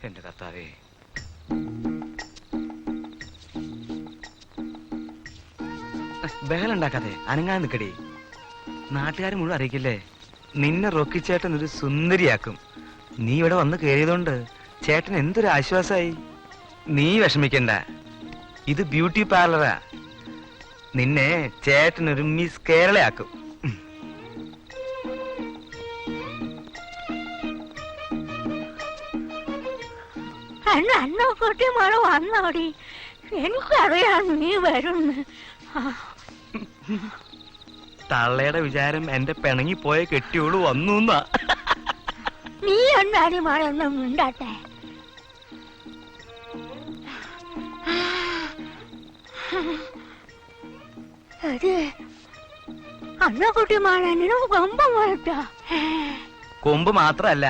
എന്റെ കർത്താവേ. ബഹളുണ്ടാക്കാതെ അനങ്ങാൻ നിക്കടി. നാട്ടുകാർ മുഴുവൻ അറിയിക്കില്ലേ? നിന്നെ റോക്കി ചേട്ടൻ ഒരു സുന്ദരിയാക്കും. നീ ഇവിടെ വന്ന് കയറിയതുകൊണ്ട് ചേട്ടൻ എന്തൊരു ആശ്വാസമായി. നീ വിഷമിക്കണ്ട, ഇത് ബ്യൂട്ടി പാർലറാ. നിന്നെ ചേട്ടനൊരു മിസ് കേരളയാക്കും. അന്നക്കുട്ടി മോള് വന്നോടി. എനിക്കറിയാം നീ വരുന്ന്. തള്ളയുടെ വിചാരം എന്റെ പിണങ്ങി പോയ കെട്ടിയോള് വന്നു. നീ എന്നാടി മോളൊന്നും മിണ്ടാട്ടെ. അന്നക്കുട്ടി മോളെ കൊമ്പ് മുളട്ടോ? കൊമ്പ് മാത്രല്ല,